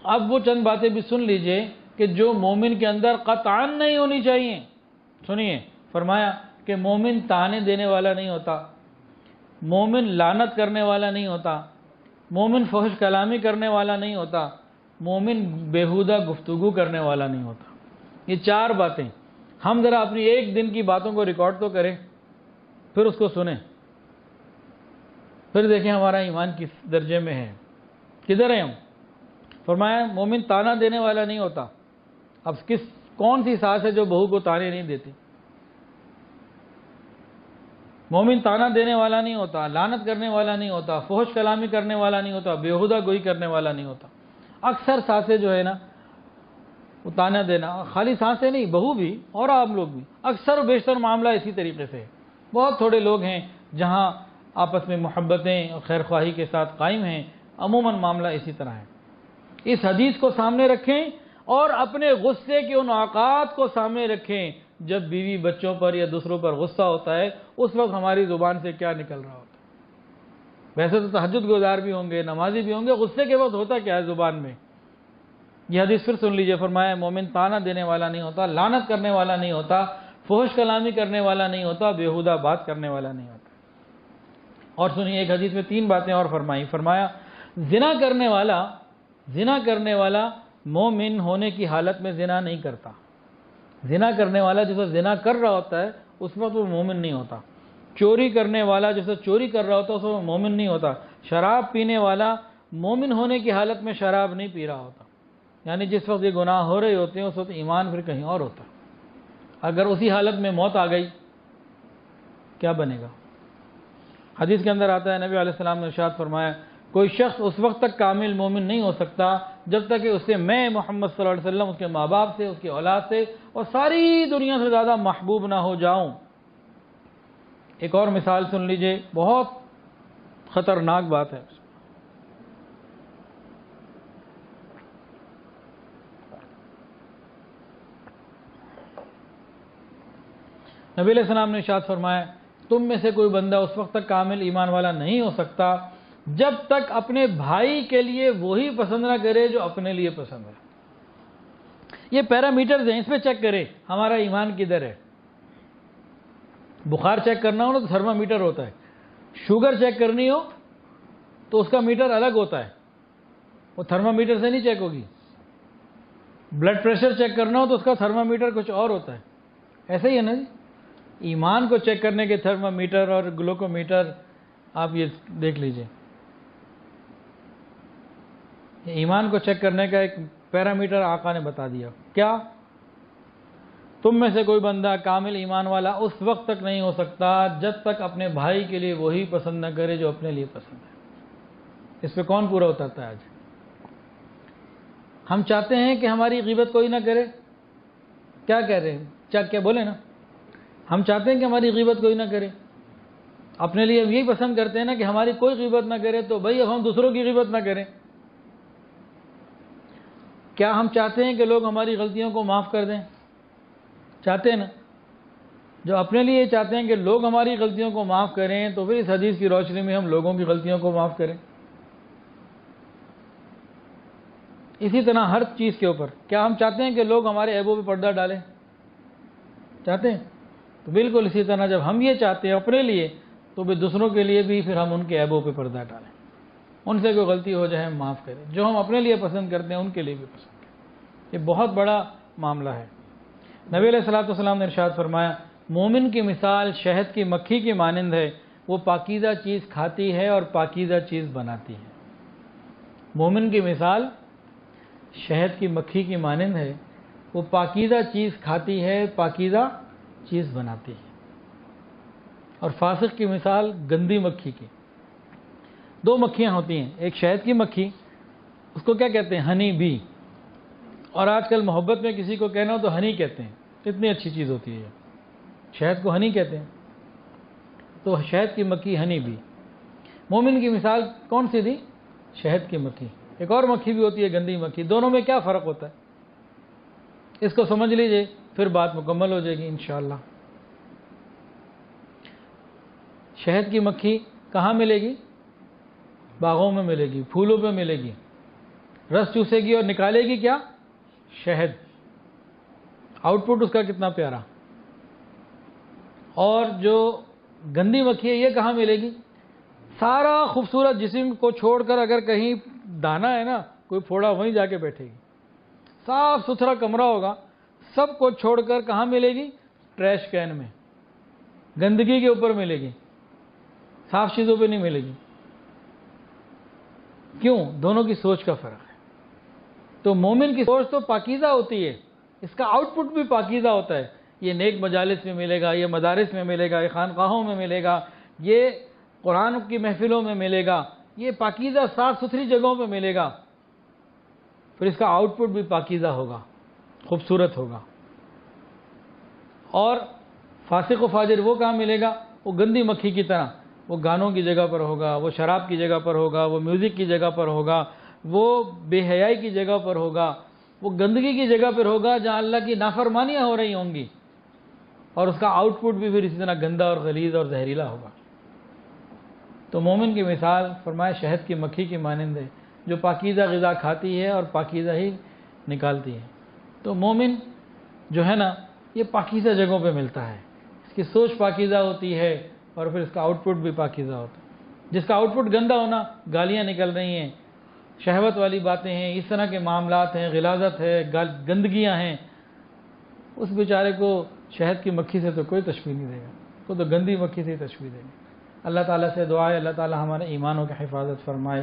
اب وہ چند باتیں بھی سن لیجئے کہ جو مومن کے اندر قطعاً نہیں ہونی چاہیے. سنیے، فرمایا کہ مومن تانے دینے والا نہیں ہوتا، مومن لعنت کرنے والا نہیں ہوتا، مومن فحش کلامی کرنے والا نہیں ہوتا، مومن بیہودہ گفتگو کرنے والا نہیں ہوتا. یہ 4 باتیں ہم ذرا اپنی ایک دن کی باتوں کو ریکارڈ تو کریں، پھر اس کو سنیں، پھر دیکھیں ہمارا ایمان کس درجے میں ہے، کدھر ہیں ہم. فرمایا مومن تانا دینے والا نہیں ہوتا. اب کون سی ساس ہے جو بہو کو تانے نہیں دیتی؟ مومن تانا دینے والا نہیں ہوتا، لعنت کرنے والا نہیں ہوتا، فحش کلامی کرنے والا نہیں ہوتا، بیہودہ گوئی کرنے والا نہیں ہوتا. اکثر ساسیں جو ہے نا وہ تانا دینا، خالی سانسیں نہیں، بہو بھی اور آپ لوگ بھی، اکثر و بیشتر معاملہ اسی طریقے سے ہے. بہت تھوڑے لوگ ہیں جہاں آپس میں محبتیں اور خیر خواہی کے ساتھ قائم ہیں، عموماً معاملہ اسی طرح ہے. اس حدیث کو سامنے رکھیں اور اپنے غصے کے ان اوقات کو سامنے رکھیں جب بیوی بچوں پر یا دوسروں پر غصہ ہوتا ہے، اس وقت ہماری زبان سے کیا نکل رہا ہوتا ہے. ویسے تو تہجد گزار بھی ہوں گے، نمازی بھی ہوں گے، غصے کے وقت ہوتا کیا ہے زبان میں. یہ حدیث پھر سن لیجئے. فرمایا مومن تانا دینے والا نہیں ہوتا، لعنت کرنے والا نہیں ہوتا، فحش کلامی کرنے والا نہیں ہوتا، بیہودہ بات کرنے والا نہیں ہوتا. اور سنیے، ایک حدیث میں 3 باتیں اور فرمائی. فرمایا زنا کرنے والا مومن ہونے کی حالت میں زنا نہیں کرتا. زنا کرنے والا جیسے زنا کر رہا ہوتا ہے اس وقت وہ مومن نہیں ہوتا. چوری کرنے والا جیسے چوری کر رہا ہوتا ہے اس وقت مومن نہیں ہوتا. شراب پینے والا مومن ہونے کی حالت میں شراب نہیں پی رہا ہوتا. یعنی جس وقت یہ گناہ ہو رہے ہوتے ہیں اس وقت ایمان پھر کہیں اور ہوتا ہے. اگر اسی حالت میں موت آ گئی کیا بنے گا؟ حدیث کے اندر آتا ہے، نبی علیہ السلام نے ارشاد فرمایا کوئی شخص اس وقت تک کامل مومن نہیں ہو سکتا جب تک کہ اسے میں محمد صلی اللہ علیہ وسلم اس کے ماں باپ سے، اس کی اولاد سے اور ساری دنیا سے زیادہ محبوب نہ ہو جاؤں. ایک اور مثال سن لیجئے، بہت خطرناک بات ہے. نبی علیہ السلام نے ارشاد فرمایا تم میں سے کوئی بندہ اس وقت تک کامل ایمان والا نہیں ہو سکتا جب تک اپنے بھائی کے لیے وہی پسند نہ کرے جو اپنے لیے پسند ہے. یہ پیرامیٹرز ہیں، اس پہ چیک کرے ہمارا ایمان کدھر ہے. بخار چیک کرنا ہو نا تو تھرما میٹر ہوتا ہے، شوگر چیک کرنی ہو تو اس کا میٹر الگ ہوتا ہے، وہ تھرما میٹر سے نہیں چیک ہوگی. بلڈ پریشر چیک کرنا ہو تو اس کا تھرما میٹر کچھ اور ہوتا ہے. ایسے ہی ہے نا جی، ایمان کو چیک کرنے کے تھرما میٹر اور گلوکو میٹر آپ یہ دیکھ لیجئے. ایمان کو چیک کرنے کا ایک پیرامیٹر آقا نے بتا دیا. کیا؟ تم میں سے کوئی بندہ کامل ایمان والا اس وقت تک نہیں ہو سکتا جب تک اپنے بھائی کے لیے وہی پسند نہ کرے جو اپنے لیے پسند ہے. اس پہ کون پورا اترتا ہے آج؟ ہم چاہتے ہیں کہ ہماری غیبت کوئی نہ کرے. کیا کہہ رہے ہیں؟ کیا بولے نا، ہم چاہتے ہیں کہ ہماری غیبت کوئی نہ کرے. اپنے لیے ہم یہی پسند کرتے ہیں نا کہ ہماری کوئی غیبت نہ کرے، تو بھائی اب ہم دوسروں کی غیبت نہ کریں. کیا ہم چاہتے ہیں کہ لوگ ہماری غلطیوں کو معاف کر دیں؟ چاہتے ہیں نا. جو اپنے لیے یہ چاہتے ہیں کہ لوگ ہماری غلطیوں کو معاف کریں تو پھر اس حدیث کی روشنی میں ہم لوگوں کی غلطیوں کو معاف کریں. اسی طرح ہر چیز کے اوپر کیا ہم چاہتے ہیں کہ لوگ ہمارے عیبوں پہ پردہ ڈالیں؟ چاہتے ہیں. تو بالکل اسی طرح جب ہم یہ چاہتے ہیں اپنے لیے تو بھی دوسروں کے لیے بھی پھر ہم ان کے عیبوں پہ پردہ ڈالیں. ان سے کوئی غلطی ہو جائے ہم معاف کریں، جو ہم اپنے لیے پسند کرتے ہیں ان کے لیے بھی پسند کریں. یہ بہت بڑا معاملہ ہے. نبی علیہ الصلوۃ والسلام نے ارشاد فرمایا مومن کی مثال شہد کی مکھی کی مانند ہے، وہ پاکیزہ چیز کھاتی ہے اور پاکیزہ چیز بناتی ہے. مومن کی مثال شہد کی مکھی کی مانند ہے، وہ پاکیزہ چیز کھاتی ہے، پاکیزہ چیز بناتی ہے. اور فاسق کی مثال گندی مکھی کی. 2 مکھیاں ہوتی ہیں، ایک شہد کی مکھی، اس کو کیا کہتے ہیں؟ Honey bee. اور آج کل محبت میں کسی کو کہنا ہو تو ہنی کہتے ہیں. اتنی اچھی چیز ہوتی ہے، شہد کو ہنی کہتے ہیں. تو شہد کی مکھی، ہنی بی. مومن کی مثال کون سی دی؟ شہد کی مکھی. ایک اور مکھی بھی ہوتی ہے گندی مکھی. دونوں میں کیا فرق ہوتا ہے؟ اس کو سمجھ لیجئے پھر بات مکمل ہو جائے گی انشاءاللہ. شہد کی مکھی کہاں ملے گی؟ باغوں میں ملے گی، پھولوں پہ ملے گی. رس چوسے گی اور نکالے گی کیا؟ شہد. آؤٹ پٹ اس کا کتنا پیارا. اور جو گندی مکھی ہے یہ کہاں ملے گی؟ سارا خوبصورت جسم کو چھوڑ کر اگر کہیں دانا ہے نا کوئی پھوڑا وہیں جا کے بیٹھے گی. صاف ستھرا کمرہ ہوگا، سب کو چھوڑ کر کہاں ملے گی؟ ٹریش کین میں، گندگی کے اوپر ملے گی، صاف چیزوں پہ نہیں ملے گی. کیوں؟ دونوں کی سوچ کا فرق ہے. تو مومن کی سوچ تو پاکیزہ ہوتی ہے، اس کا آؤٹ پٹ بھی پاکیزہ ہوتا ہے. یہ نیک مجالس میں ملے گا، یہ مدارس میں ملے گا، یہ خانقاہوں میں ملے گا، یہ قرآن کی محفلوں میں ملے گا، یہ پاکیزہ صاف ستھری جگہوں پہ ملے گا. پھر اس کا آؤٹ پٹ بھی پاکیزہ ہوگا، خوبصورت ہوگا. اور فاسق و فاجر وہ کہاں ملے گا؟ وہ گندی مکھی کی طرح، وہ گانوں کی جگہ پر ہوگا، وہ شراب کی جگہ پر ہوگا، وہ میوزک کی جگہ پر ہوگا، وہ بے حیائی کی جگہ پر ہوگا، وہ گندگی کی جگہ پر ہوگا جہاں اللہ کی نافرمانیاں ہو رہی ہوں گی. اور اس کا آؤٹ پٹ بھی پھر اسی طرح گندا اور غلیظ اور زہریلا ہوگا. تو مومن کی مثال فرمایا شہد کی مکھی کی مانند ہے، جو پاکیزہ غذا کھاتی ہے اور پاکیزہ ہی نکالتی ہے. تو مومن جو ہے نا یہ پاکیزہ جگہوں پہ ملتا ہے، اس کی سوچ پاکیزہ ہوتی ہے اور پھر اس کا آؤٹ پٹ بھی پاکیزہ ہوتا ہے. جس کا آؤٹ پٹ گندا ہونا، گالیاں نکل رہی ہیں، شہوت والی باتیں ہیں، اس طرح کے معاملات ہیں، غلاظت ہے، گندگیاں ہیں، اس بیچارے کو شہد کی مکھی سے تو کوئی تشبیہ نہیں دے گا، وہ تو گندی مکھی سے ہی تشبیہ دے گا. اللہ تعالیٰ سے دعا ہے اللہ تعالیٰ ہمارے ایمانوں کی حفاظت فرمائے.